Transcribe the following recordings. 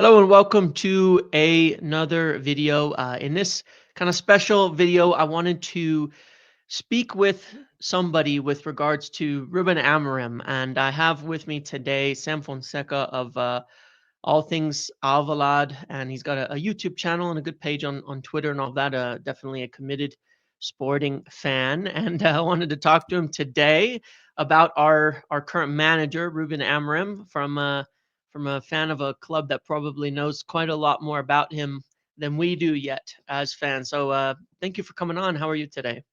Hello and welcome to another video. In this kind of special video, I wanted to speak with somebody with regards to Ruben Amorim, and I have with me today Sam Fonseca of all things Alvalade, and he's got a YouTube channel and a good page on Twitter and all that. Definitely a committed sporting fan, and I wanted to talk to him today about our current manager, Ruben Amorim, from a fan of a club that probably knows quite a lot more about him than we do yet as fans. So, thank you for coming on. How are you today?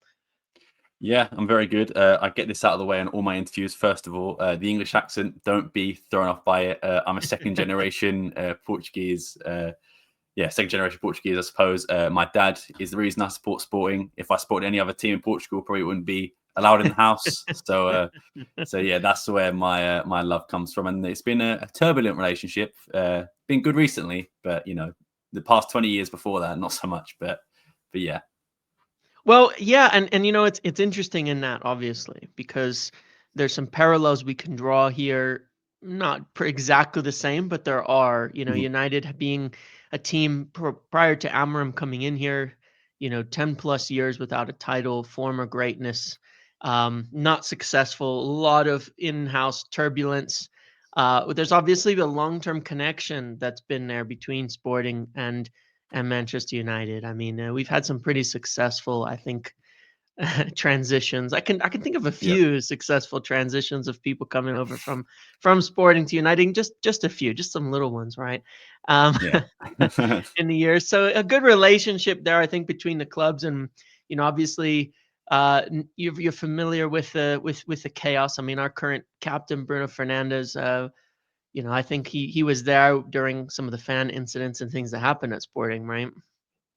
Yeah, I'm very good. I get this out of the way in all my interviews. First of all, the English accent, don't be thrown off by it. I'm a second generation Portuguese. Second generation Portuguese, I suppose. My dad is the reason I support Sporting. If I supported any other team in Portugal, probably wouldn't be allowed in the house. So yeah, that's where my love comes from. And it's been a turbulent relationship. Been good recently, but the past 20 years before that, not so much. But yeah. Well, yeah, and it's interesting in that, obviously, because there's some parallels we can draw here. Not exactly the same, but there are. Mhm. United being a team prior to Amorim coming in here, 10 plus years without a title, former greatness, not successful, a lot of in-house turbulence. There's obviously the long-term connection that's been there between Sporting and Manchester United. I mean, we've had some pretty successful, I think, transitions. I can think of a Yeah. few successful transitions of people coming over from Sporting to United. Just a few, just some little ones, right? Um, Yeah. in the years, so a good relationship there, I think, between the clubs, and obviously, you're familiar with the chaos. I mean, our current captain Bruno Fernandes. I think he was there during some of the fan incidents and things that happened at Sporting, right?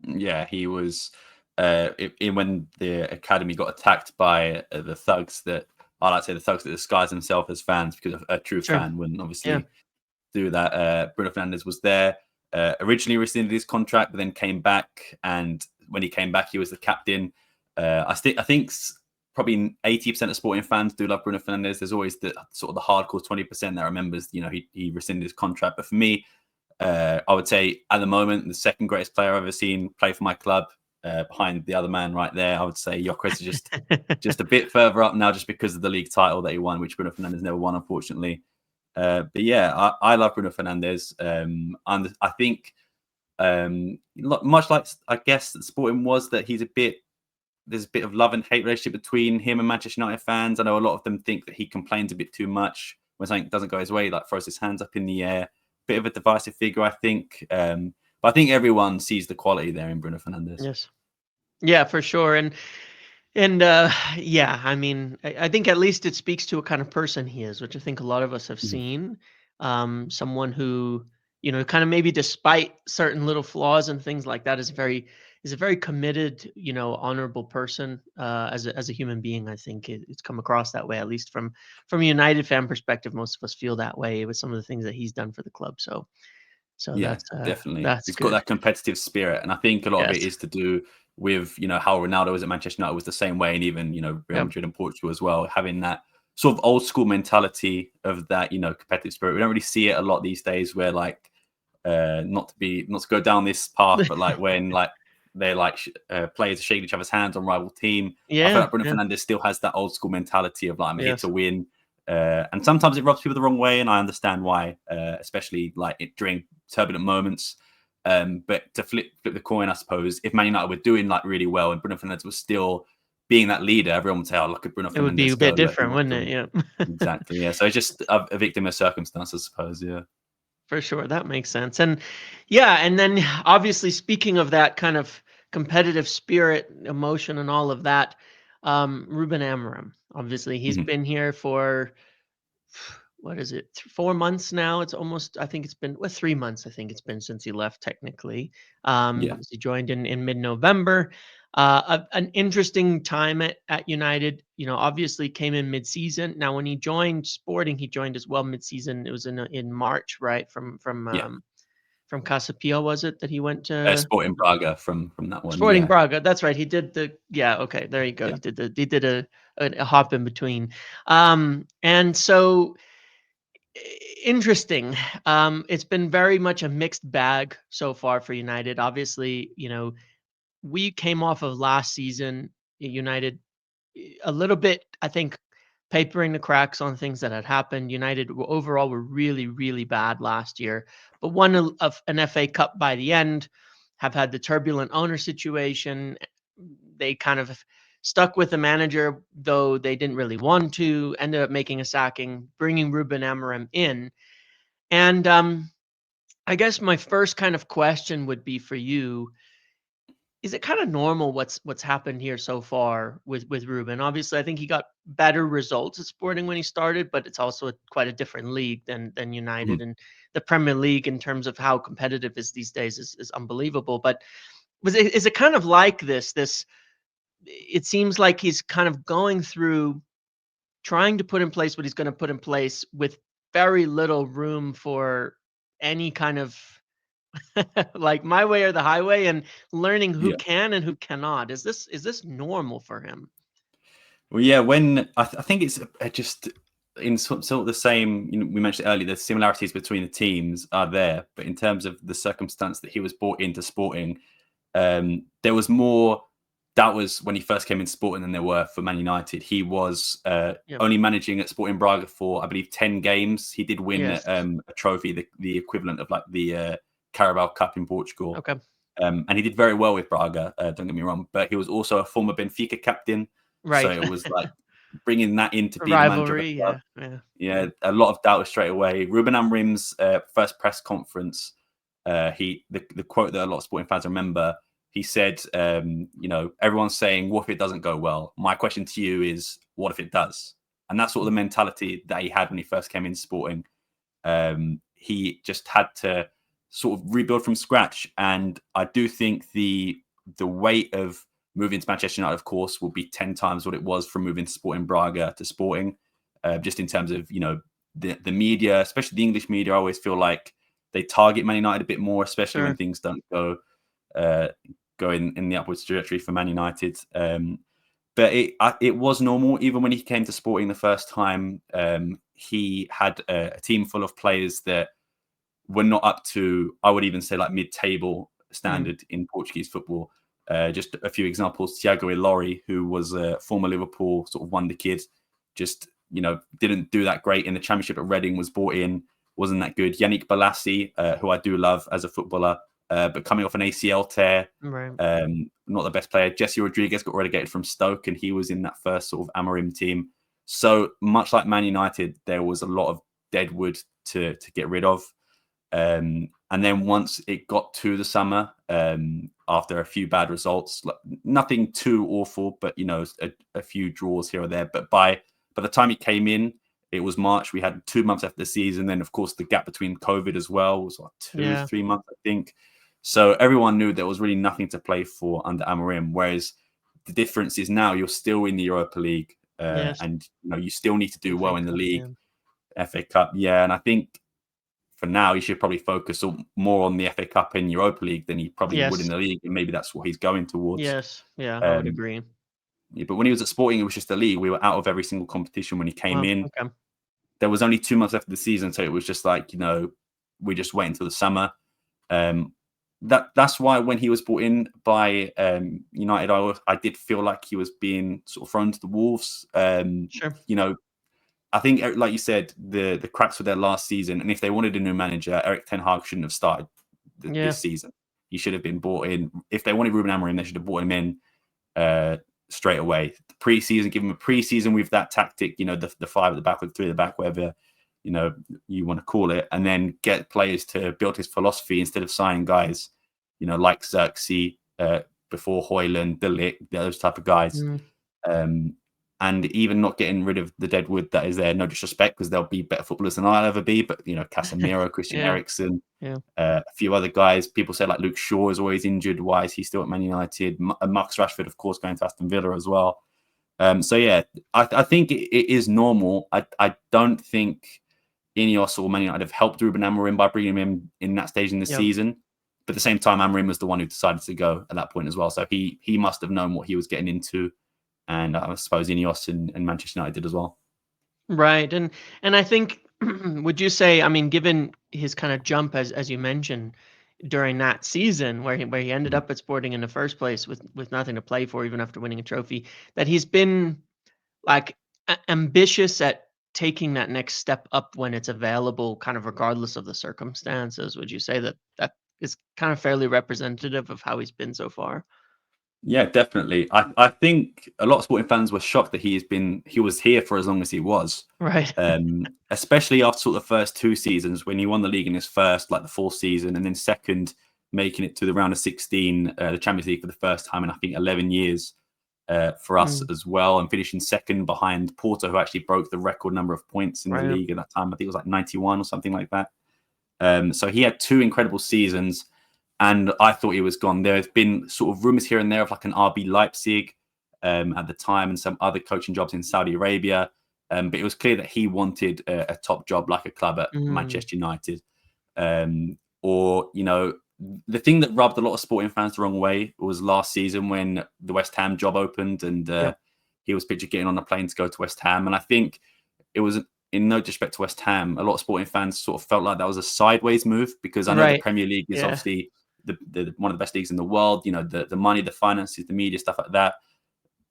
Yeah, he was when the academy got attacked by the thugs that I like to say the thugs that disguise themselves as fans, because a true Sure. fan wouldn't Yeah. obviously do that. Bruno Fernandes was there, originally rescinded his contract, but then came back, and when he came back, he was the captain. I think probably 80% of Sporting fans do love Bruno Fernandes. There's always the sort of the hardcore 20% that remembers, he rescinded his contract. But for me, I would say at the moment, the second greatest player I've ever seen play for my club, behind the other man right there. I would say Gyökeres is just a bit further up now, just because of the league title that he won, which Bruno Fernandes never won, unfortunately. But yeah, I love Bruno Fernandes. And I think, much like I guess Sporting was, that there's a bit of love and hate relationship between him and Manchester United fans. I know a lot of them think that he complains a bit too much when something doesn't go his way, like throws his hands up in the air. Bit of a divisive figure, I think. But I think everyone sees the quality there in Bruno Fernandes. Yes. Yeah, for sure. And yeah, I mean, I think at least it speaks to what kind of person he is, which I think a lot of us have Mhm. seen. Someone who, kind of maybe despite certain little flaws and things like that, is a very committed, honorable person, as a human being. I think it's come across that way, at least from a United fan perspective. Most of us feel that way with some of the things that he's done for the club. So Yeah, that's definitely. that's He's got good. that competitive spirit, and I think a lot of Yes. it is to do with how Ronaldo was at Manchester United was the same way, and even Real Yep. Madrid and Portugal as well, having that sort of old school mentality of that competitive spirit. We don't really see it a lot these days, where like not to go down this path, but like when like they're like players shake each other's hands on rival team. I feel Yeah. like Bruno Yeah. Fernandes still has that old school mentality of like, I'm here to Yes. win. And sometimes it rubs people the wrong way, and I understand why, especially like during turbulent moments. But to flip the coin, I suppose, if Man United were doing like really well and Bruno Fernandes was still being that leader, everyone would say, "Oh, look at Bruno It would be a Fernandes go! bit Look, he different, wants wouldn't to it? win." Yeah. Exactly. Yeah. So it's just a victim of circumstance, I suppose. Yeah. For sure, that makes sense. And yeah, and then obviously speaking of that kind of competitive spirit, emotion, and all of that, Ruben Amorim. Obviously, he's Mhm. been here for what is it, 4 months now? It's almost. I think it's been 3 months. I think it's been since he left technically. Yeah. He joined in mid-November. An interesting time at United. Obviously came in mid-season. Now, when he joined Sporting, he joined as well mid-season. It was in March, right? Yeah. From Casapia, was it that he went to Sporting Braga from that one. Sporting Yeah. Braga? That's right. He did the yeah. Okay, there you go. Yeah. He did a hop in between. And so Interesting. It's been very much a mixed bag so far for United. Obviously, we came off of last season, United a little bit, I think, papering the cracks on things that had happened. United overall were really, really bad last year, but won an FA Cup by the end, have had the turbulent owner situation. They kind of stuck with the manager, though they didn't really want to, ended up making a sacking, bringing Ruben Amorim in. And I guess my first kind of question would be for you, is it kind of normal what's happened here so far with Ruben? Obviously, I think he got better results at Sporting when he started, but it's also quite a different league than United, Mhm. and the Premier League in terms of how competitive it is these days is unbelievable. But is it kind of like this? It seems like he's kind of going through trying to put in place what he's going to put in place with very little room for any kind of like my way or the highway, and learning who Yeah. can and who cannot. Is this normal for him? Well, yeah, when I think it's just in sort of the same, we mentioned earlier, the similarities between the teams are there, but in terms of the circumstance that he was brought into Sporting, there was more. That was when he first came in Sporting than there were for Man United. He was Yep. only managing at Sporting Braga for, I believe, 10 games. He did win Yes. a trophy, the equivalent of like the Carabao Cup in Portugal. Okay. And he did very well with Braga, don't get me wrong, but he was also a former Benfica captain. So Right. it was like bringing that in to A be the manager of a rivalry. club. Yeah. Yeah. Yeah, a lot of doubt straight away. Ruben Amorim's first press conference, the quote that a lot of Sporting fans remember, he said, everyone's saying, what if it doesn't go well? My question to you is, what if it does? And that's sort of the mentality that he had when he first came in Sporting. He just had to sort of rebuild from scratch. And I do think the weight of moving to Manchester United, of course, will be 10 times what it was from moving to Sporting Braga to Sporting. Just in terms of, the media, especially the English media, I always feel like they target Man United a bit more, especially when Sure. things don't go in the upwards trajectory for Man United. But it was normal. Even when he came to Sporting the first time, he had a team full of players that were not up to, I would even say, like mid-table Mm. standard in Portuguese football. Just a few examples: Thiago Ilori, who was a former Liverpool sort of wonder kid, just didn't do that great in the Championship at Reading. Was brought in, wasn't that good. Yannick Bolasie, who I do love as a footballer, but coming off an ACL tear, Right. not the best player. Jesse Rodriguez got relegated from Stoke, and he was in that first sort of Amorim team. So much like Man United, there was a lot of dead wood to get rid of. And then once it got to the summer, after a few bad results, nothing too awful, but a few draws here or there. But by the time he came in, it was March. We had 2 months after the season. Then, of course, the gap between COVID as well was like Yeah. 3 months, I think. So everyone knew there was really nothing to play for under Amorim. Whereas the difference is now you're still in the Europa League, Yes. and you still need to do FA well in the Cup. league, Yeah. FA Cup, yeah. And I think for now, he should probably focus more on the FA Cup and Europa League than he probably would in Yes. the league, and maybe that's what he's going towards. Yes. Yeah. I would Um, agree. yeah, but when he was at Sporting, it was just the league. We were out of every single competition when he came Wow. in. Okay. There was only 2 months after the season, so it was just like we just wait until the summer. Um, that's why when he was brought in by United, I did feel like he was being sort of thrown to the wolves. Sure. I think, like you said, the cracks were there last season, and if they wanted a new manager, Eric Ten Hag shouldn't have started Yeah. this season. He should have been brought in. If they wanted Ruben Amorim, they should have brought him in straight away. Pre-season, give him a pre-season with that tactic, the five at the back or the three at the back, whatever you want to call it, and then get players to build his philosophy instead of signing guys, like Xerxes, before Hoyland, De Ligt, those type of guys. Mm. And even not getting rid of the deadwood that is there, no disrespect, because they'll be better footballers than I'll ever be. But Casemiro, Christian Yeah. Eriksen, Yeah. a few other guys. People say like Luke Shaw is always injured. Why is he still at Man United? Marcus Rashford, of course, going to Aston Villa as well. So yeah, I think it is normal. I don't think Ineos or Man United have helped Ruben Amorim by bringing him in that stage in the Yep. season. But at the same time, Amorim was the one who decided to go at that point as well. So he must have known what he was getting into. And I suppose Ineos and Manchester United did as well. Right. And I think would you say, I mean, given his kind of jump as you mentioned during that season where he ended Mhm. up at Sporting in the first place with nothing to play for even after winning a trophy, that he's been like ambitious at taking that next step up when it's available, kind of regardless of the circumstances? Would you say that that is kind of fairly representative of how he's been so far? Yeah, definitely. I think a lot of sporting fans were shocked that he was here for as long as he was. Right. Especially after sort of the first two seasons when he won the league in his first, like the fourth season, and then second, making it to the round of 16, the Champions League for the first time in I think 11 years for us Mm, as well, and finishing second behind Porto, who actually broke the record number of points in the right. league at that time. I think it was like 91 or something like that. So he had two incredible seasons, and I thought he was gone. There have been sort of rumors here and there of like an RB Leipzig at the time and some other coaching jobs in Saudi Arabia. But it was clear that he wanted a top job like a club at Mm, Manchester United. Or, you know, the thing that rubbed a lot of sporting fans the wrong way was last season when the West Ham job opened and yep. he was pictured getting on a plane to go to West Ham. And I think it was, in no disrespect to West Ham, a lot of sporting fans sort of felt like that was a sideways move because I know the Right. Premier League is Yeah. obviously the one of the best leagues in the world. You know, the money, the finances, the media, stuff like that.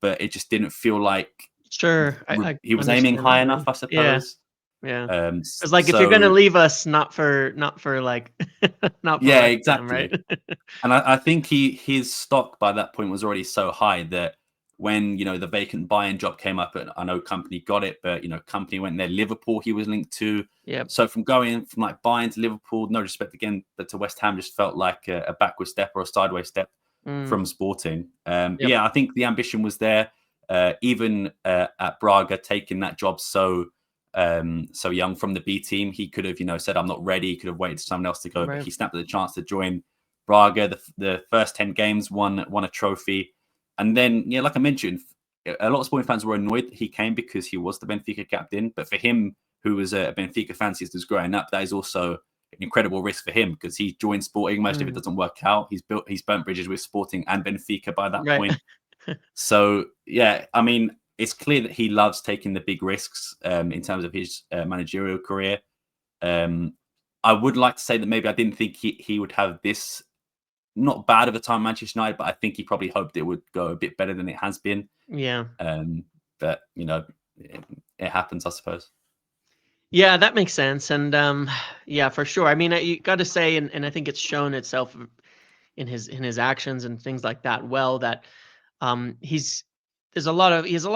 But it just didn't feel like Sure. I he was aiming understand high that enough, way. I Yeah. suppose. Yeah. Um, It's like if you're gonna so leave us, not for like not for yeah, West Ham, right? exactly. And I think his stock by that point was already so high that when, you know, the vacant Bayern job came up, and I know Company got it, but, you know, Company went there. Liverpool he was linked to. Yep. So from going from like Bayern to Liverpool, no respect again, but to West Ham just felt like a backward step or a sideways step Mm, from Sporting. But yep. yeah, I think the ambition was there. Even at Braga, taking that job so young from the B team, he could have, you know, said I'm not ready. He could have waited for someone else to go, but Right. he snapped at the chance to join Braga. The first 10 games won a trophy, and then yeah, like I mentioned, a lot of sporting fans were annoyed that he came because he was the Benfica captain. But for him, who was a Benfica fan since he was growing up, that is also an incredible risk for him because he joined Sporting. Most if it Mm, doesn't work out, he's burnt bridges with Sporting and Benfica by that right. point. So yeah, I mean, it's clear that he loves taking the big risks in terms of his managerial career. Um, I would like to say that maybe I didn't think he would have this not bad of a time at Manchester United, but I think he probably hoped it would go a bit better than it has been. Yeah. But you know, it happens, I suppose. Yeah, that makes sense. And yeah, for sure. I mean, you got to say, and I think it's shown itself in his actions and things like that. Well, that he's he has a lot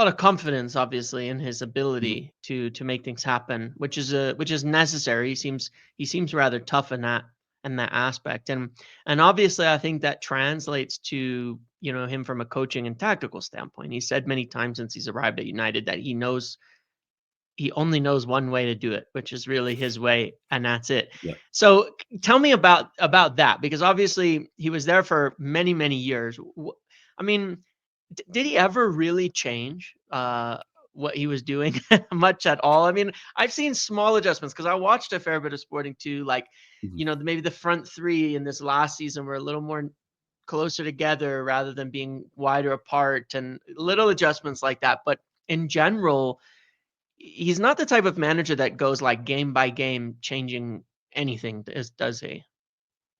of confidence, obviously, in his Mhm. ability to make things happen, which is necessary. He seems rather tough in that aspect, and obviously, I think that translates to him from a coaching and tactical standpoint. He said many times since he's arrived at United that he only knows one way to do it, which is really his way, and that's it. Yeah. So tell me about that, because obviously he was there for many, many years. I mean, did he ever really change what he was doing much at all? I mean, I've seen small adjustments because I watched a fair bit of Sporting too. Like, Mhm. maybe the front three in this last season were a little more closer together rather than being wider apart, and little adjustments like that. But in general, he's not the type of manager that goes like game by game changing anything, does he?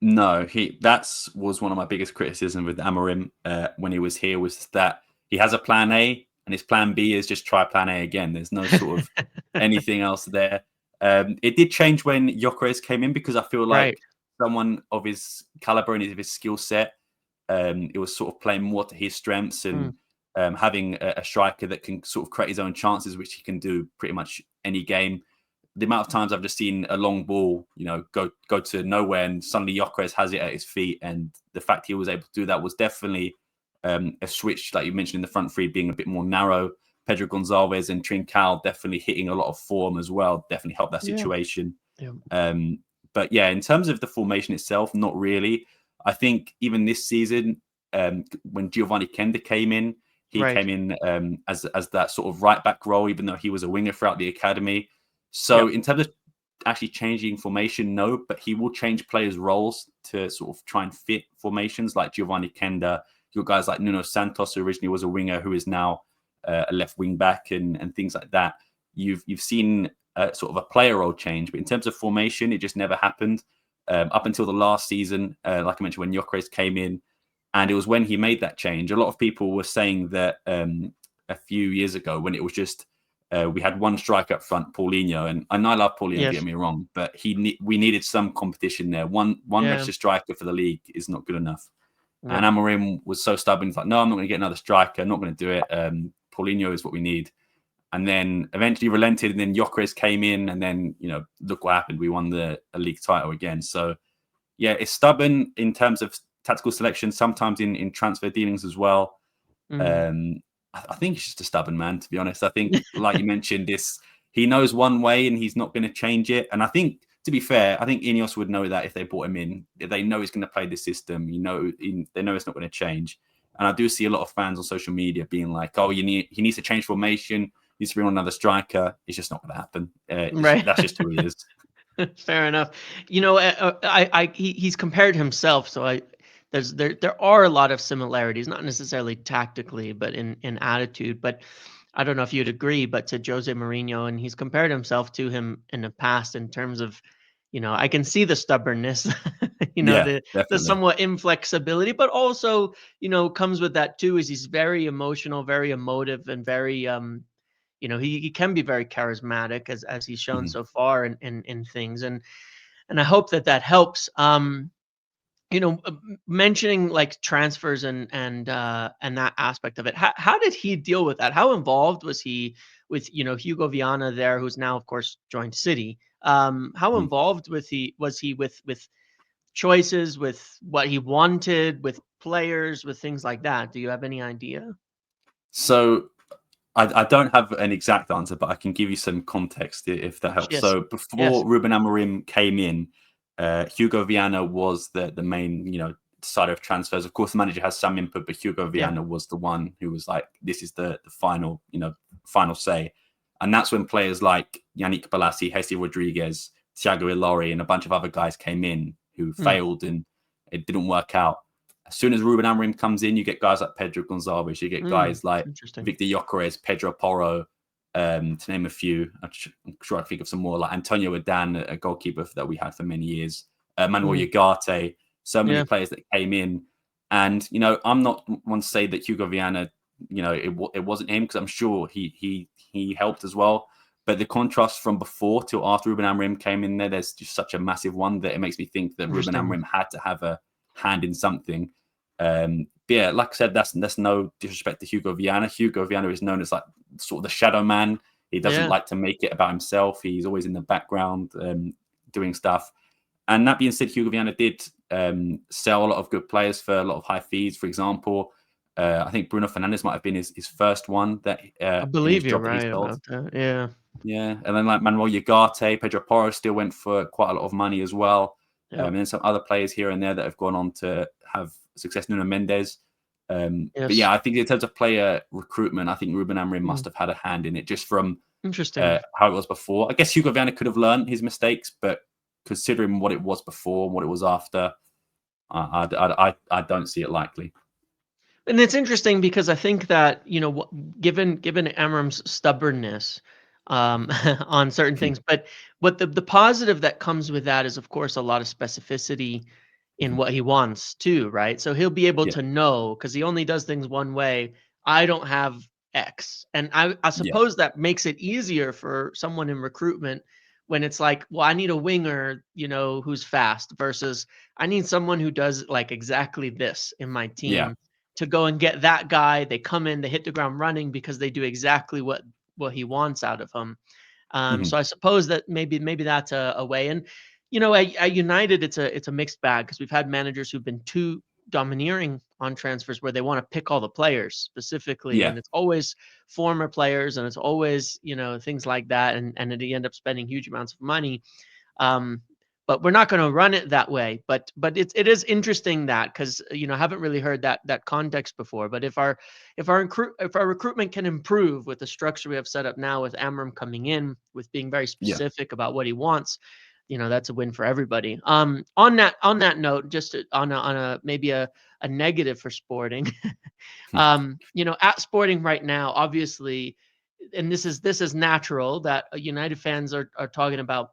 No, he that's was one of my biggest criticism with Amorim when he was here was that he has a plan A and his plan B is just try plan A again. There's no sort of anything else there. It did change when Gyökeres came in because I feel Right. like someone of his caliber and of his skill set, it was sort of playing more to his strengths Mm, and having a striker that can sort of create his own chances, which he can do pretty much any game. The amount of times I've just seen a long ball, you know, go to nowhere, and suddenly Gyökeres has it at his feet, and the fact he was able to do that was definitely a switch, like you mentioned, in the front three being a bit more narrow. Pedro Gonzalez and Trincao definitely hitting a lot of form as well, definitely helped that yeah. situation. Yeah. Um, but yeah, in terms of the formation itself, not really. I think even this season, when Giovanni Kenda came in, he Right. came in as that sort of right back role, even though he was a winger throughout the academy. So Yep. in terms of actually changing formation, no, but he will change players' roles to sort of try and fit formations like Giovanni Kenda. Your guys like Nuno Santos, who originally was a winger, who is now a left wing back, and things like that. You've seen sort of a player role change. But in terms of formation, it just never happened up until the last season. Like I mentioned, when Gyökeres came in, and it was when he made that change. A lot of people were saying that a few years ago, when it was just we had one striker up front, Paulinho, and I love Paulinho. Don't Yes. get me wrong, but we needed some competition there. One registered striker for the league is not good enough. Yeah. And Amorim was so stubborn. He's like, no, I'm not going to get another striker. I'm not going to do it. Paulinho is what we need. And then eventually relented. And then Gyökeres came in. And then, look what happened. We won the league title again. So, yeah, it's stubborn in terms of tactical selection, sometimes in transfer dealings as well. I think he's just a stubborn man, to be honest. I think, like you mentioned, he knows one way and he's not going to change it. And I think, to be fair, I think Ineos would know that if they brought him in. They know he's going to play this system. They know it's not going to change. And I do see a lot of fans on social media being like, "Oh, he needs to change formation. He needs to bring on another striker." It's just not going to happen. Right. That's just who he is. Fair enough. He's compared himself, so there are a lot of similarities, not necessarily tactically, but in attitude. But I don't know if you'd agree, but to Jose Mourinho, and he's compared himself to him in the past in terms of, I can see the stubbornness, Yeah, the definitely. somewhat inflexibility, but also, comes with that too, is he's very emotional, very emotive, and very, he can be very charismatic as he's shown so far in things. And I hope that helps. Mentioning like transfers and that aspect of it. How did he deal with that? How involved was he with, Hugo Viana there, who's now of course joined City? How involved was he with choices, with what he wanted, with players, with things like that? Do you have any idea? So I don't have an exact answer, but I can give you some context if that helps. Yes. So before Ruben Amorim came in, Hugo Viana was the main, decider of transfers. Of course, the manager has some input, but Hugo Viana was the one who was like, this is the final, final say. And that's when players like Yannick Bolasie, Jesse Rodriguez, Thiago Ilori, and a bunch of other guys came in who failed and it didn't work out. As soon as Ruben Amorim comes in, you get guys like Pedro Gonçalves, you get guys like Victor Gyökeres, Pedro Porro, to name a few. I'm sure I think of some more, like Antonio Adan, a goalkeeper that we had for many years, Manuel Ugarte, so many players that came in. And, I'm not one to say that Hugo Viana, it wasn't him, because I'm sure he helped as well. But the contrast from before till after Ruben Amorim came in there's just such a massive one that it makes me think that Ruben Amorim had to have a hand in something. But yeah, like I said, that's no disrespect to Hugo Viana. Hugo Viana is known as like sort of the shadow man. He doesn't like to make it about himself. He's always in the background doing stuff. And that being said, Hugo Viana did sell a lot of good players for a lot of high fees. For example, I think Bruno Fernandes might have been his first one that I believe you're right about that. Yeah. Yeah, and then like Manuel Ugarte, Pedro Porro still went for quite a lot of money as well. And then some other players here and there that have gone on to have success. Nuno Mendes. But yeah, I think in terms of player recruitment, I think Ruben Amorim must have had a hand in it, just from how it was before. I guess Hugo Viana could have learned his mistakes, but considering what it was before and what it was after, I don't see it likely. And it's interesting because I think that, given Amorim's stubbornness on certain things, but what the positive that comes with that is, of course, a lot of specificity in what he wants too, right? So he'll be able to know, because he only does things one way. I don't have X. And I suppose that makes it easier for someone in recruitment when it's like, well, I need a winger, who's fast, versus I need someone who does like exactly this in my team, to go and get that guy. They come in, they hit the ground running because they do exactly what he wants out of him. So I suppose that maybe that's a way. And at United, it's a mixed bag, because we've had managers who've been too domineering on transfers, where they want to pick all the players specifically, and it's always former players, and it's always things like that, and they end up spending huge amounts of money. But we're not going to run it that way. But it is interesting that, because I haven't really heard that context before. But if our recruitment can improve with the structure we have set up now, with Amorim coming in, with being very specific about what he wants, that's a win for everybody. On that note, just on a maybe a negative for Sporting, at Sporting right now, obviously and this is natural that United fans are talking about,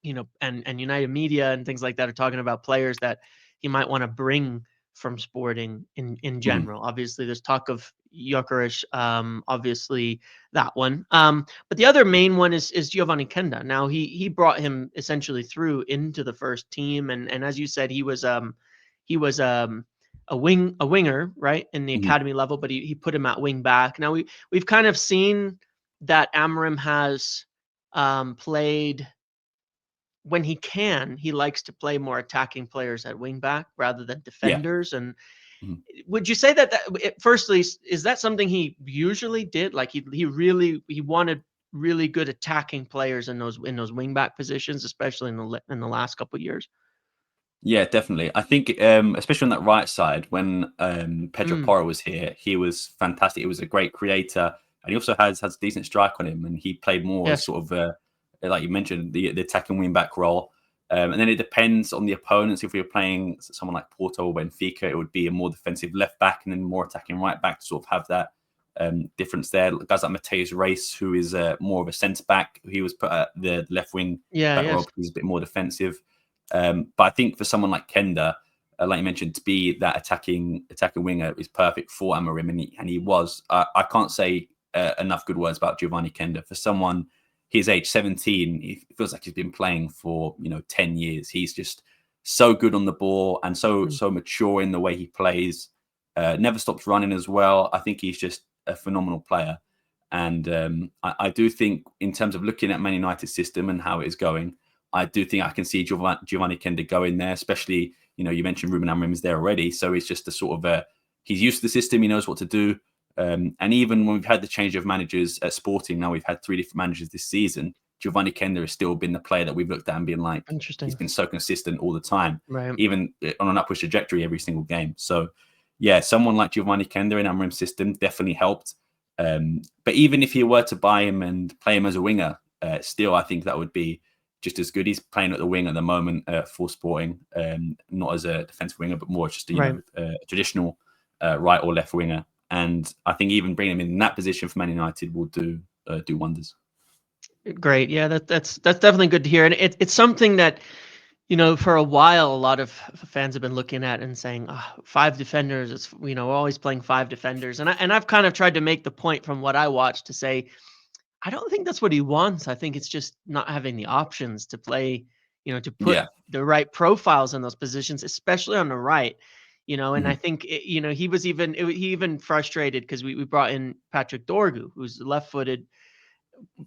and United media and things like that are talking about players that he might want to bring from Sporting in Mhm. general. Obviously, there's talk of Gyökeres, obviously that one. But the other main one is Giovanni Quenda. Now he brought him essentially through into the first team, and as you said, he was a winger, right, in the Mhm. academy level, but he put him at wing back. Now we've kind of seen that Amorim has played when he can, he likes to play more attacking players at wing back rather than Yeah. defenders. And Mhm. would you say firstly, is that something he usually did? Like he wanted really good attacking players in those wing back positions, especially in the last couple of years. Yeah, definitely. I think, especially on that right side, when Pedro Mm, Porro was here, he was fantastic. He was a great creator, and he also has decent strike on him. And he played more as yes. sort of, like you mentioned, the attacking wing back role. And then it depends on the opponents. If we were playing someone like Porto or Benfica, it would be a more defensive left back and then more attacking right back to sort of have that difference there. Guys like Mateus Reis, who is more of a centre back, he was put at the left wing Yeah. back role Yes. because he's a bit more defensive. But I think for someone like Quenda, like you mentioned, to be that attacking winger is perfect for Amorim, and he was. I can't say enough good words about Giovanni Quenda. For someone his age, 17, it feels like he's been playing for 10 years. He's just so good on the ball and Mm, so mature in the way he plays. Never stops running as well. I think he's just a phenomenal player. And I do think, in terms of looking at Man United's system and how it is going, I do think I can see Giovanni Quenda go in there, especially, you mentioned Ruben Amorim is there already. So it's just a sort of he's used to the system. He knows what to do. And even when we've had the change of managers at Sporting, now we've had 3 different managers this season, Giovanni Quenda has still been the player that we've looked at and been like, he's interesting. been so consistent all the time, Right. even on an upwards trajectory every single game. So, yeah, someone like Giovanni Quenda in Amorim's system definitely helped. But even if you were to buy him and play him as a winger, still, I think that would be just as good. He's playing at the wing at the moment for Sporting, not as a defensive winger, but more just Right. a traditional right or left winger. And I think even bringing him in that position for Man United will do wonders. Great. Yeah. That's definitely good to hear, and it's something that for a while, a lot of fans have been looking at and saying, five defenders. It's we're always playing five defenders, and I've kind of tried to make the point from what I watched to say, I don't think that's what he wants. I think it's just not having the options to play, to put Yeah. the right profiles in those positions, especially on the right. And I Mhm. think he even frustrated because we brought in Patrick Dorgu, who's left-footed.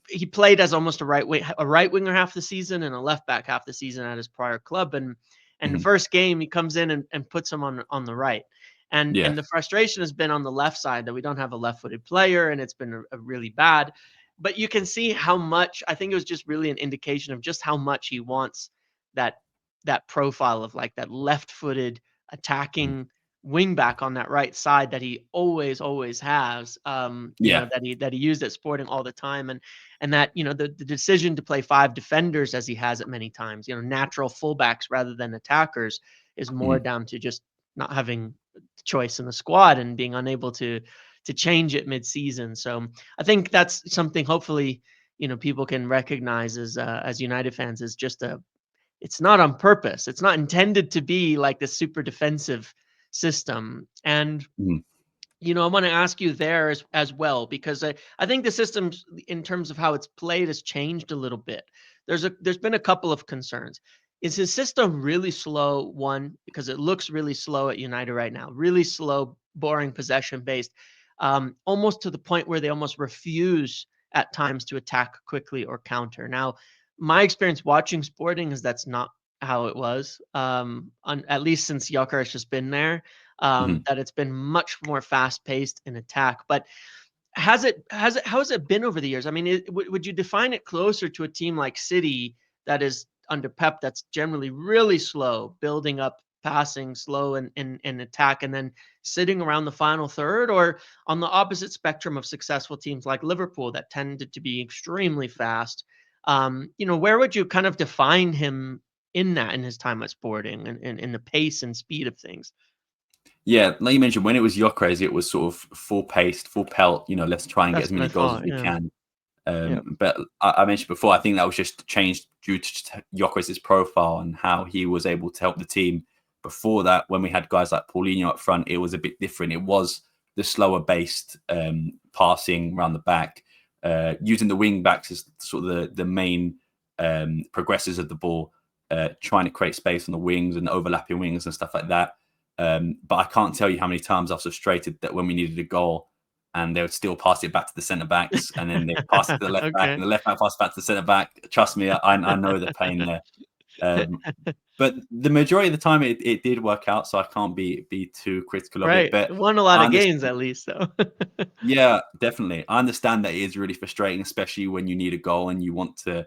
He played as almost a right winger half the season and a left back half the season at his prior club. And the Mhm. first game he comes in and puts him on the right. And Yeah. the frustration has been on the left side that we don't have a left-footed player, and it's been a really bad. But you can see how much, I think it was just really an indication of just how much he wants that that profile of like that left-footed Mhm. attacking wing back on that right side that he always has, Yeah. that he used at Sporting all the time. And that, the decision to play five defenders as he has it many times, natural fullbacks rather than attackers, is more Mhm. down to just not having choice in the squad and being unable to change it mid-season. So I think that's something hopefully, people can recognize as United fans, is just it's not on purpose. It's not intended to be like this super defensive system. And Mhm. I want to ask you there as well, because I think the system in terms of how it's played has changed a little bit. There's been a couple of concerns. Is his system really slow? One, because it looks really slow at United right now, really slow, boring, possession based, almost to the point where they almost refuse at times to attack quickly or counter. Now, my experience watching Sporting is that's not how it was, at least since Gyökeres has been there, Mhm. that it's been much more fast paced in attack. But how has it been over the years? I mean, would you define it closer to a team like City that is under Pep, that's generally really slow, building up, passing, slow and attack, and then sitting around the final third, or on the opposite spectrum of successful teams like Liverpool that tended to be extremely fast? Where would you kind of define him in his time at Sporting, and in the pace and speed of things? Yeah, like you mentioned, when it was Gyökeres, it was sort of full paced, full pelt. Let's try and get That's as what many I goals as thought. we Yeah. can. Yeah. But I mentioned before, I think that was just changed due to Gyökeres' profile and how he was able to help the team. Before that, when we had guys like Paulinho up front, it was a bit different. It was the slower based passing around the back, using the wing backs as sort of the main progressors of the ball, trying to create space on the wings and overlapping wings and stuff like that. But I can't tell you how many times I've frustrated that when we needed a goal, and they would still pass it back to the centre backs, and then they pass it to the left back, Okay. and the left back pass back to the centre back. Trust me, I know the pain there. But the majority of the time, it did work out, so I can't be too critical of it. Right. But Won a lot I of games understand, at least, though. yeah, definitely. I understand that it is really frustrating, especially when you need a goal and you want to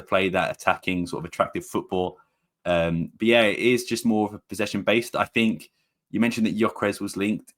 play that attacking sort of attractive football. But yeah, it is just more of a possession based. I think you mentioned that Gyökeres was linked.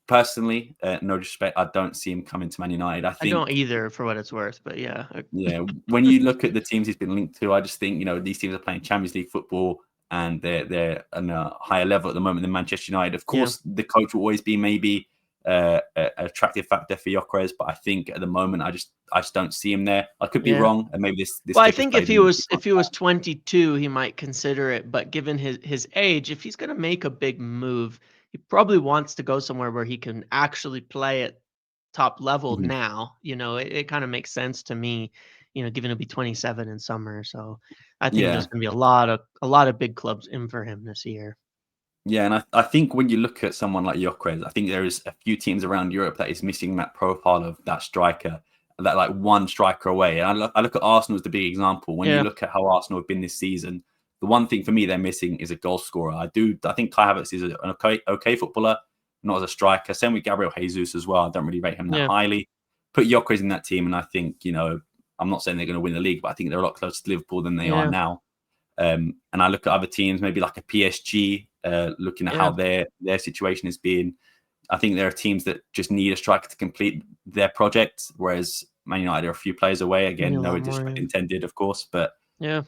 Personally, no disrespect, I don't see him coming to Man United. I I don't think, either, for what it's worth, but yeah. yeah, when you look at the teams he's been linked to, I just think these teams are playing Champions League football and they're on a higher level at the moment than Manchester United. Of Yeah. course, the coach will always be maybe an attractive factor for Gyökeres, but I think at the moment I just don't see him there. I could be Yeah. wrong, and maybe this Well, I kid was think if played he in the was if he was 22, he might consider it, but given his age, if he's gonna make a big move, he probably wants to go somewhere where he can actually play at top level Mhm. now. It kind of makes sense to me, given he'll be 27 in summer. So I think there's Yeah. gonna be a lot of big clubs in for him this year. Yeah, and I think when you look at someone like Gyökeres, I think there is a few teams around Europe that is missing that profile of that striker, that like one striker away. And I look at Arsenal as the big example. When you Yeah. look at how Arsenal have been this season, the one thing for me they're missing is a goal scorer. I think Kai Havertz is an okay footballer, not as a striker. Same with Gabriel Jesus as well. I don't really rate him that Yeah. highly. Put Gyökeres in that team, and I think I'm not saying they're going to win the league, but I think they're a lot closer to Liverpool than they are Yeah. now. And I look at other teams, maybe like a PSG, looking at how Yeah. their situation is being. I think there are teams that just need a striker to complete their project, whereas Man United are a few players away. You need Again, a no lot more. disrespect Yeah. intended, of course, but Yeah.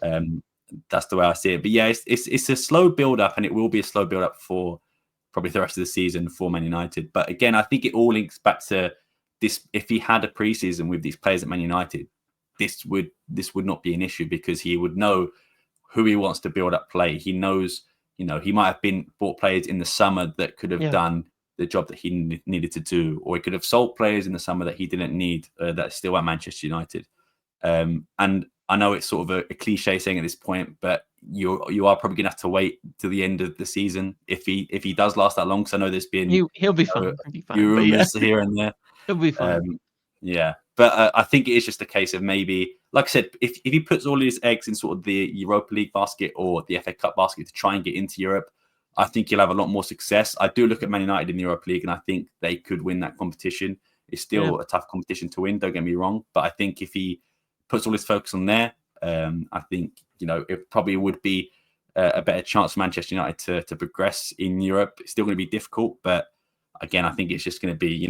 that's the way I see it. But yeah, it's a slow build up, and it will be a slow build up for probably the rest of the season for Man United. But again, I think it all links back to this. If he had a preseason with these players at Man United, this would not be an issue because he would know who he wants to build up play. He knows, he might have been bought players in the summer that could have Yeah. done the job that he needed to do, or he could have sold players in the summer that he didn't need that are still at Manchester United. And I know it's sort of a cliche saying at this point, but you are probably going to have to wait to the end of the season if he does last that long. Because I know there's been He'll be a fine. He'll be few fine. But yeah, rumors here and there. he'll be fine. Yeah, but I think it is just a case of maybe, like I said, if he puts all his eggs in sort of the Europa League basket or the FA Cup basket to try and get into Europe, I think he'll have a lot more success. I do look at Man United in the Europa League, and I think they could win that competition. It's Yeah. still a tough competition to win. Don't get me wrong, but I think if he puts all his focus on there, I think it probably would be a better chance for Manchester United to progress in Europe. It's still going to be difficult, but again, I think it's just going to be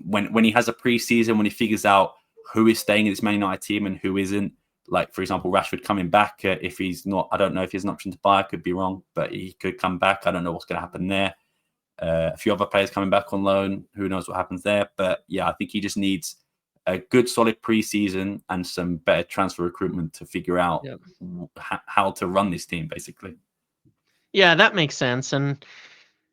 when he has a preseason, when he figures out who is staying in this Man United team and who isn't. Like, for example, Rashford coming back, if he's not, I don't know if he's an option to buy, I could be wrong, but he could come back. I don't know what's going to happen there. A few other players coming back on loan, who knows what happens there. But yeah, I think he just needs a good, solid preseason and some better transfer recruitment to figure out Yeah. how to run this team, basically. Yeah, that makes sense. And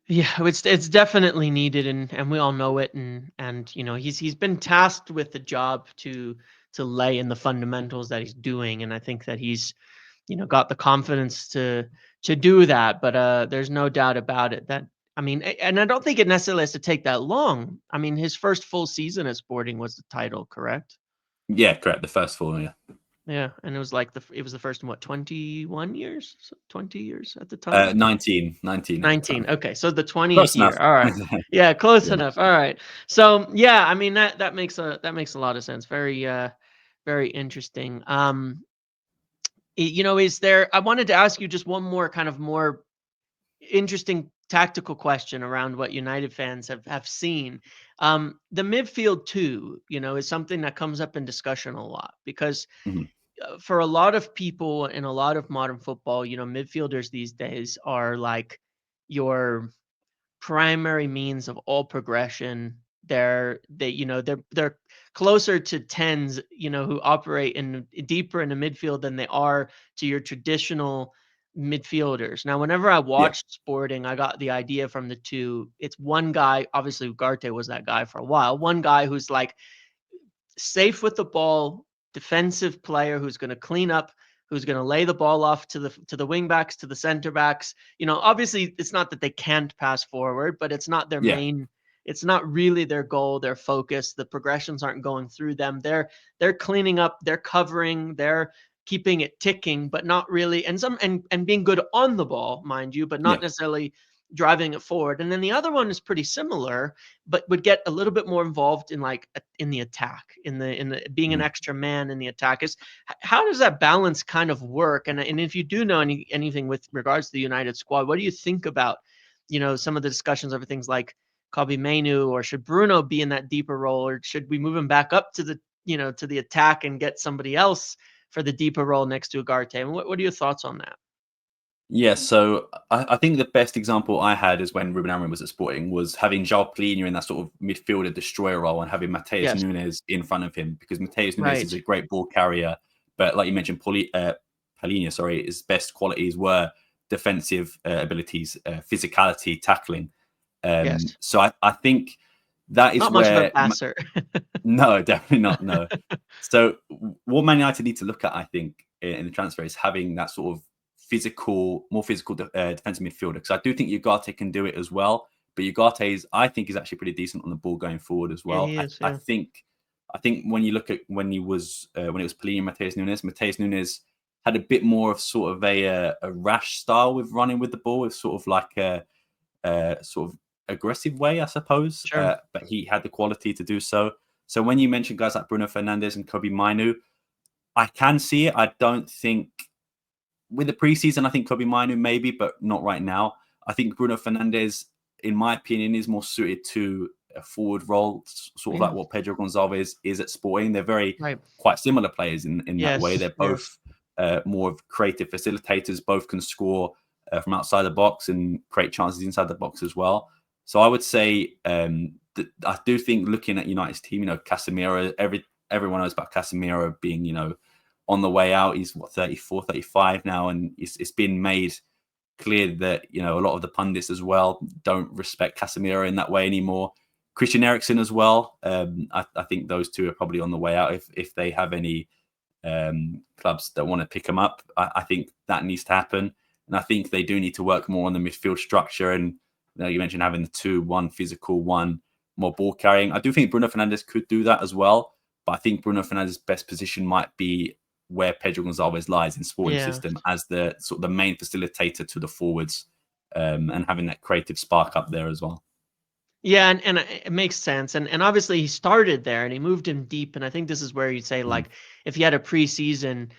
yeah, it's definitely needed, and we all know it. And he's been tasked with the job to lay in the fundamentals that he's doing, and I think that he's got the confidence to do that. But there's no doubt about it that, I mean, and I don't think it necessarily has to take that long. I mean, his first full season at Sporting was the title, correct? Yeah, correct. The first four, yeah. Yeah, and it was like it was the first in what, 21 years? 20 years at the time? 19 at the 19. time. Okay, so the 20th Close enough. year. All right. Yeah, close Yeah. enough. All right. So, yeah, I mean that makes a lot of sense. Very very interesting. Is there, I wanted to ask you just one more kind of more interesting tactical question around what United fans have seen. The midfield too, is something that comes up in discussion a lot because Mhm. for a lot of people in a lot of modern football, midfielders these days are like your primary means of all progression. They're closer to tens, who operate in deeper in the midfield than they are to your traditional midfielders. Now, whenever I Yeah, watched Sporting, I got the idea from the two. It's one guy, obviously Ugarte was that guy for a while. One guy who's like safe with the ball, defensive player who's going to clean up, who's going to lay the ball off to the wing backs, to the center backs. Obviously it's not that they can't pass forward, but it's not their yeah, main. It's not really their goal, their focus. The progressions aren't going through them. They're cleaning up, they're covering, they're keeping it ticking, but not really, and being good on the ball, mind you, but yeah, not necessarily driving it forward. And then the other one is pretty similar, but would get a little bit more involved in in the attack, in the being an mm. extra man in the attack. Is how does that balance kind of work? And if you do know anything with regards to the United squad, what do you think about some of the discussions over things like Kobe Mainu, or should Bruno be in that deeper role, or should we move him back up to the attack and get somebody else for the deeper role next to Ugarte? And what are your thoughts on that? Yeah, so I think the best example I had is when Ruben Amorim was at Sporting, was having João Palhinha in that sort of midfielder destroyer role and having Mateus Yes, Nunes in front of him, because Mateus Nunes is right. a great ball carrier, but like you mentioned, Palhinha, sorry, his best qualities were defensive abilities, physicality, tackling. Yes, So I think that is not much of a where passer. no, definitely not. No. So what Man United need to look at, I think, in the transfer is having that sort of more physical defensive midfielder. Because I do think Ugarte can do it as well. But Ugarte I think, is actually pretty decent on the ball going forward as Yeah, well. he I, is. I Yeah, think, I think when you look at when it was Pellegrini and Mateus Nunes had a bit more of sort of a rash style with running with the ball, with sort of like a sort of aggressive way, I suppose. sure. But he had the quality to do so. So when you mention guys like Bruno Fernandes and Kobe Mainu, I can see it. I don't think with the preseason, I think Kobe Mainu maybe, but not right now. I think Bruno Fernandes, in my opinion, is more suited to a forward role, sort of like Yeah, what Pedro Gonçalves is at Sporting. They're very right. quite similar players in that way. Yes, They're yes. both more of creative facilitators. Both can score from outside the box and create chances inside the box as well. So I would say that I do think, looking at United's team, Casemiro, everyone knows about Casemiro being, on the way out. He's 34, 35 now, and it's been made clear that a lot of the pundits as well don't respect Casemiro in that way anymore. Christian Eriksen as well. I think those two are probably on the way out if they have any clubs that want to pick them up. I think that needs to happen, and I think they do need to work more on the midfield structure. And you mentioned having the two, one physical, one more ball carrying. I do think Bruno Fernandes could do that as well, but I think Bruno Fernandes' best position might be where Pedro Gonçalves lies in Sporting Yeah. system, as the sort of the main facilitator to the forwards, and having that creative spark up there as well. Yeah, and it makes sense. And obviously he started there and he moved him deep. And I think this is where you'd say, Mm. like, if he had a preseason,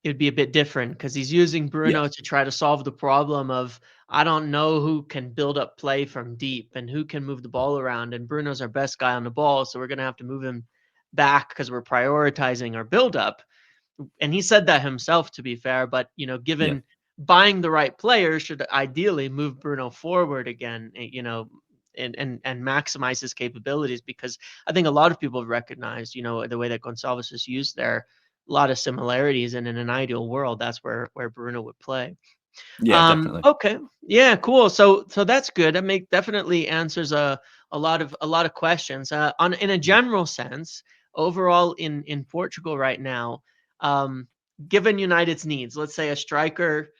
it would be a bit different, because he's using Yeah, Bruno to try to solve the problem of, I don't know who can build up play from deep and who can move the ball around. And Bruno's our best guy on the ball, so we're gonna have to move him back because we're prioritizing our build up. And he said that himself, to be fair, but yeah, given buying the right player should ideally move Bruno forward again, and maximize his capabilities, because I think a lot of people have recognized, the way that Gonçalves is used there, a lot of similarities, and in an ideal world, that's where Bruno would play. yeah, definitely. Okay. Yeah, cool. So that's good. That definitely answers a lot of questions. On In a general sense, overall in Portugal right now, um, given United's needs, let's say a striker,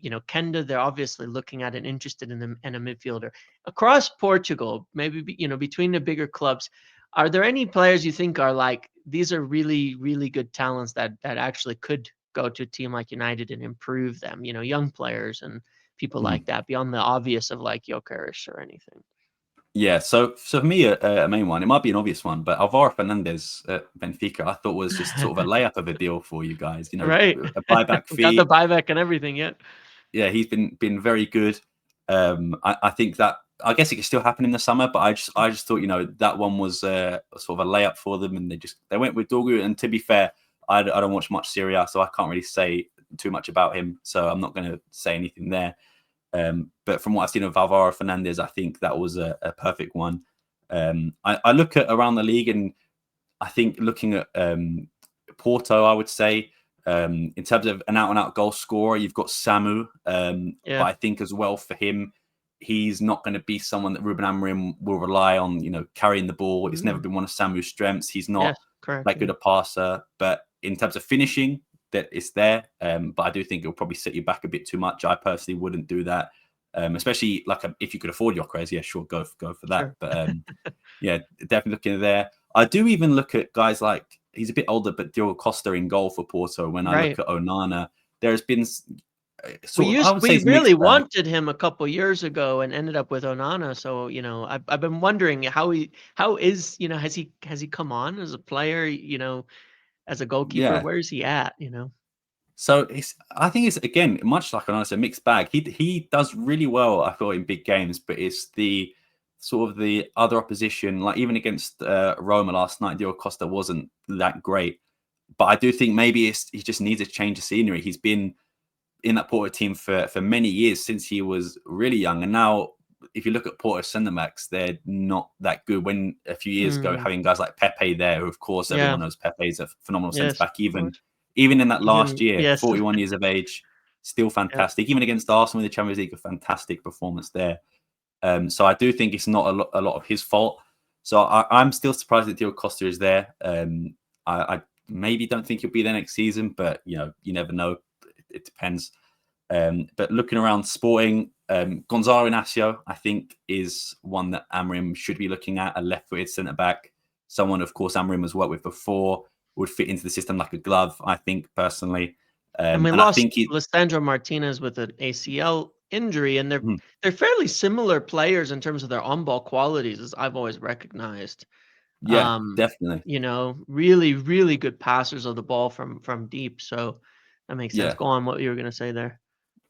Quenda, they're obviously looking at and interested in them, and a midfielder. Across Portugal, maybe between the bigger clubs, are there any players you think are like, these are really, really good talents that actually could go to a team like United and improve them? Young players and people Mhm. like that, beyond the obvious of like Jokeris or anything. Yeah, so for me, a main one, it might be an obvious one, but Alvaro Fernandez at Benfica, I thought was just sort of a layup of a deal for you guys. Right. A buyback We got the fee. buyback and everything. Yeah. Yeah, he's been very good. I think that, I guess it could still happen in the summer, but I just thought, that one was sort of a layup for them, and they went with Dorgu. And to be fair, I don't watch much Serie A, so I can't really say too much about him. So I'm not going to say anything there. But from what I've seen of Alvaro Fernandez, I think that was a perfect one. I look at around the league, and I think looking at Porto, I would say in terms of an out-and-out goal scorer, you've got Samu. But Yeah. I think as well for him, he's not going to be someone that Ruben Amorim will rely on, carrying the ball. It's never Mm. been one of Samu's strengths. He's Yes, not correct. that Yeah. good a passer, but in terms of finishing, that it's there. But I do think it'll probably set you back a bit too much. I personally wouldn't do that, especially like if you could afford Gyökeres. Yeah, sure, go for that. Sure. But yeah, definitely looking there. I do even look at guys like, he's a bit older, but Diogo Costa in goal for Porto. When I look Right. at Onana, there's been I would say We it's really mixed bag. wanted him a couple years ago and ended up with Onana. So, I've been wondering how is, has he come on as a player, as a goalkeeper? Yeah. Where is he at? So I think it's again much like Onana, a mixed bag. He does really well, I thought, in big games, but it's the sort of the other opposition, like even against Roma last night, Diogo Costa wasn't that great. But I do think maybe he just needs a change of scenery. He's been in that Porto team for many years since he was really young. And now, if you look at Porto centre backs, they're not that good. When a few years ago, Mm, having guys like Pepe there, who of course yeah. everyone knows Pepe is a phenomenal centre Yes, of back, even course. even in that last Even year, yes. 41 years of age, still Yep. fantastic. Even against Arsenal in the Champions League, a fantastic performance there. So I do think it's not a lot of his fault. So I'm still surprised that Diogo Costa is there. I maybe don't think he'll be there next season, but you never know. It depends. But looking around Sporting, Gonzalo Inacio, I think, is one that Amorim should be looking at, a left-footed centre-back. Someone, of course, Amorim has worked with before, would fit into the system like a glove, I think, personally. And we And I lost think he, Lissandro Martinez with an ACL injury, and mhm, they're fairly similar players in terms of their on-ball qualities, as I've always recognized. yeah, definitely. Really, really good passers of the ball from deep. So that makes sense. Yeah. Go on, what you were gonna say there.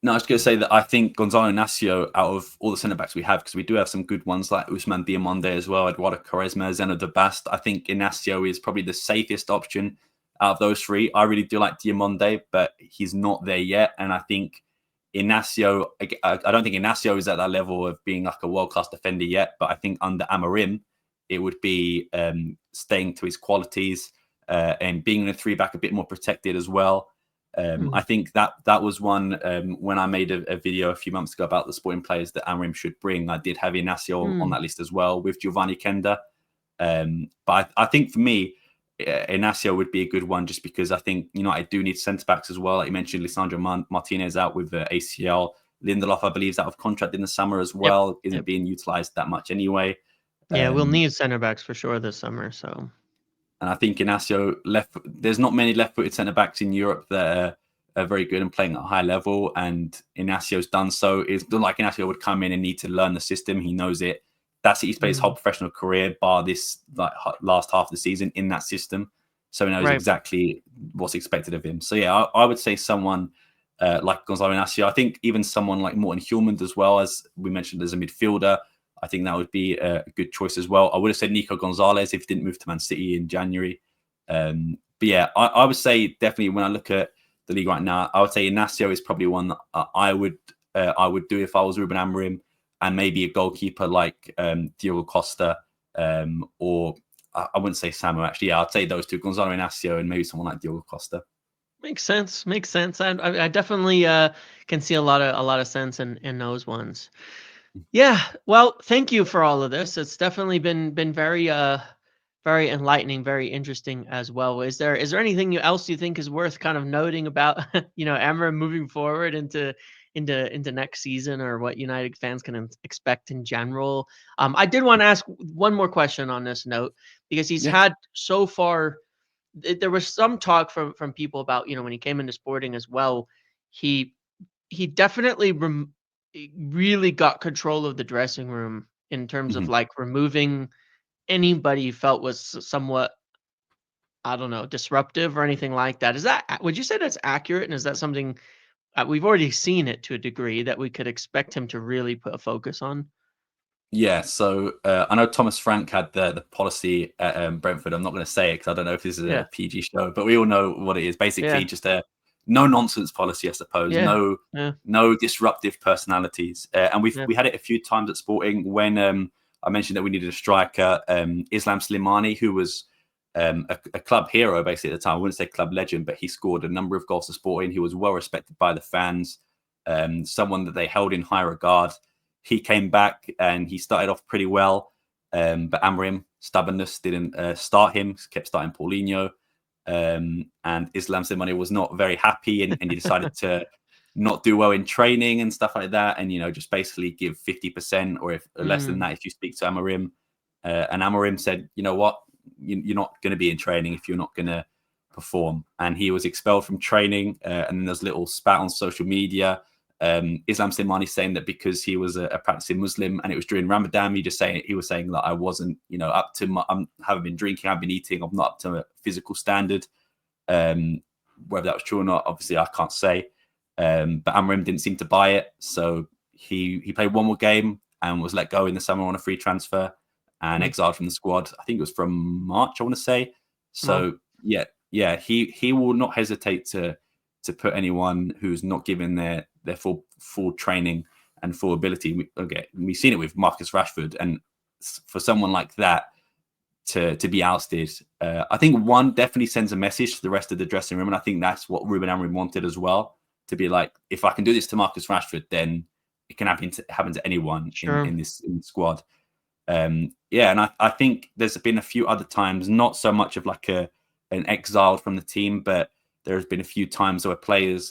No, I was going to say that I think Gonzalo Inacio, out of all the centre backs we have, because we do have some good ones like Usman Diamonde as well, Eduardo Quaresma, Zeno de Bast. I think Inacio is probably the safest option out of those three. I really do like Diamonde, but he's not there yet. And I think Inacio, I don't think Inacio is at that level of being like a world class defender yet. But I think under Amorim, it would be staying to his qualities and being in a three back a bit more protected as well. I Mhm. think that was one when I made a video a few months ago about the Sporting players that Amorim should bring. I did have Inacio on Mm. that list as well with Giovanni Quenda. But I think for me, Inacio would be a good one just because I think United do need centre backs as well. Like you mentioned, Lisandro Martinez out with the ACL. Lindelof, I believe, is out of contract in the summer as Yep. well. Isn't Yep. being utilised that much anyway. Yeah, we'll Um, need center backs for sure this summer. So And I think Inacio there's not many left-footed centre backs in Europe that are very good and playing at a high level. And Inacio's done so. It's not like Inacio would come in and need to learn the system. He knows it. That's it. He's played his whole mm. professional career, bar this last half of the season in that system. So he knows Right. exactly what's expected of him. So yeah, I would say someone like Gonzalo Inacio. I think even someone like Morten Hjulmand as well, as we mentioned, as a midfielder. I think that would be a good choice as well. I would have said Nico Gonzalez if he didn't move to Man City in January. But yeah, I would say definitely when I look at the league right now, I would say Inacio is probably one that I would do if I was Ruben Amorim, and maybe a goalkeeper like Diogo Costa, or I wouldn't say Samu actually. Yeah, I'd say those two, Gonzalo Inacio, and maybe someone like Diogo Costa. Makes sense. Makes sense. I definitely can see a lot of sense in those ones. Yeah. Well, thank you for all of this. It's definitely been very enlightening, very interesting as well. Is there anything else you think is worth kind of noting about Emma moving forward into next season, or what United fans can expect in general? I did want to ask one more question on this note, because he's Yeah. had so far. There was some talk from people about, when he came into Sporting as well, he he definitely really got control of the dressing room in terms of Mhm. like removing anybody he felt was somewhat, I don't know, disruptive or anything like that. Would you say that's accurate? And is that something we've already seen it to a degree that we could expect him to really put a focus on? Yeah, so I know Thomas Frank had the policy at Brentford. I'm not going to say it because I don't know if this is a Yeah. PG show, but we all know what it is. Yeah. Basically, just no nonsense policy, I suppose. Yeah. Yeah. No disruptive personalities. And Yeah. we had it a few times at Sporting when I mentioned that we needed a striker. Islam Slimani, who was a club hero basically at the time. I wouldn't say club legend, but he scored a number of goals for Sporting. He was well respected by the fans. Someone that they held in high regard. He came back and he started off pretty well. But Amorim, stubbornness, didn't start him, kept starting Paulinho. And Islam Slimani was not very happy and he decided to not do well in training and stuff like that. And, just basically give 50% or if less than that if you speak to Amorim. And Amorim said, you know what, you're not going to be in training if you're not going to perform. And he was expelled from training. And then there's a little spat on social media. Islam Slimani saying that because he was a practicing Muslim and it was during Ramadan, he was saying that I wasn't, up to I haven't been drinking, I've been eating, I'm not up to a physical standard. Whether that was true or not, obviously I can't say. But Amorim didn't seem to buy it, so he played one more game and was let go in the summer on a free transfer and exiled from the squad. I think it was from March, I want to say. So yeah, he will not hesitate to put anyone who's not given their full training and full ability. We've seen it with Marcus Rashford, and for someone like that to be ousted, I think one definitely sends a message to the rest of the dressing room, and I think that's what Ruben Amorim wanted as well. To be like, if I can do this to Marcus Rashford, then it can happen to anyone in this squad. And I think there's been a few other times, not so much of like an exiled from the team, but there's been a few times where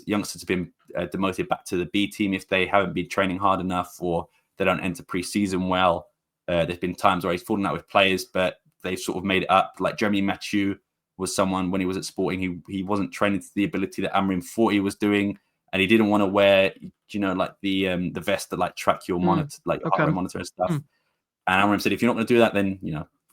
youngsters have been demoted back to the B team if they haven't been training hard enough or they don't enter pre-season well. There's been times where he's fallen out with players, but they've sort of made it up. Like Jeremy Mathieu was someone when he was at Sporting, he wasn't training to the ability that Amorim thought he was doing, and he didn't want to wear, like the vest that like track your monitor, like your heart rate monitor and stuff. And Amorim said, if you're not going to do that, then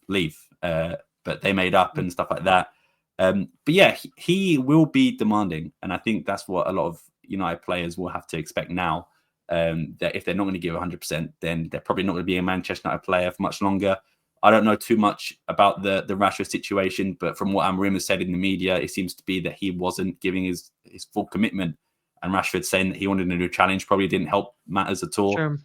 leave. But they made up and stuff like that. But yeah, he will be demanding, and I think that's what a lot of United players will have to expect now. That if they're not going to give 100%, then they're probably not going to be a Manchester United player for much longer. I don't know too much about the Rashford situation, but from what Amorim has said in the media, it seems to be that he wasn't giving his full commitment, and Rashford saying that he wanted a new challenge probably didn't help matters at all. Sure.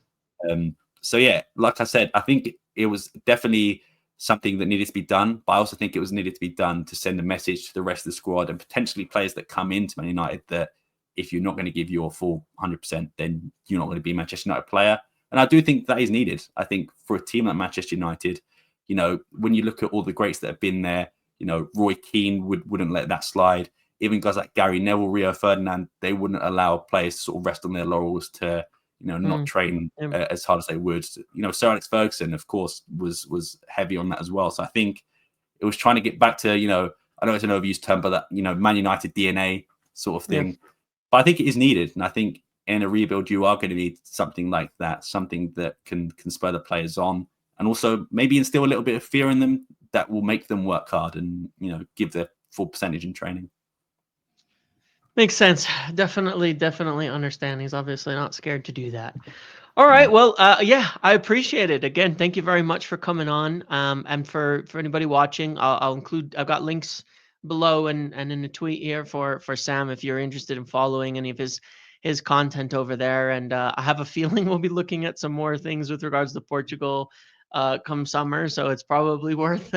So yeah, like I said, I think it was definitely something that needed to be done, but I also think it was needed to be done to send a message to the rest of the squad and potentially players that come into Man United that if you're not going to give your full 100%, then you're not going to be a Manchester United player. And I do think that is needed. I think for a team like Manchester United, when you look at all the greats that have been there, Roy Keane wouldn't let that slide. Even guys like Gary Neville, Rio Ferdinand, they wouldn't allow players to sort of rest on their laurels to not train as hard as they would. Sir Alex Ferguson, of course, was heavy on that as well. So I think it was trying to get back to, I know it's an overused term, but that, Man United DNA sort of thing. Yeah. But I think it is needed. And I think in a rebuild, you are going to need something like that, something that can spur the players on and also maybe instill a little bit of fear in them that will make them work hard and, give their full percentage in training. Makes sense. Definitely understand. He's obviously not scared to do that. All right. Well, yeah, I appreciate it. Again, thank you very much for coming on. And for anybody watching, I've got links below and in the tweet here for Sam if you're interested in following any of his content over there. And I have a feeling we'll be looking at some more things with regards to Portugal come summer, so it's probably worth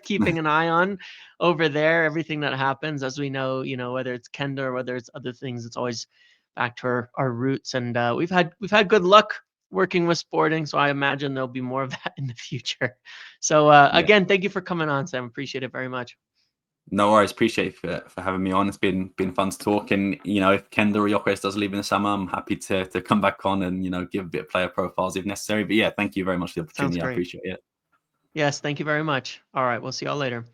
keeping an eye on over there. Everything that happens, as we know, whether it's Quenda or whether it's other things, it's always back to our roots. And we've had good luck working with Sporting, so I imagine there'll be more of that in the future. So again, thank you for coming on, Sam. Appreciate it very much. No worries. Appreciate for having me on. It's been fun to talk. And, if Quenda or Gyökeres does leave in the summer, I'm happy to come back on and, give a bit of player profiles if necessary. But yeah, thank you very much for the opportunity. I appreciate it. Yes, thank you very much. All right. We'll see y'all later.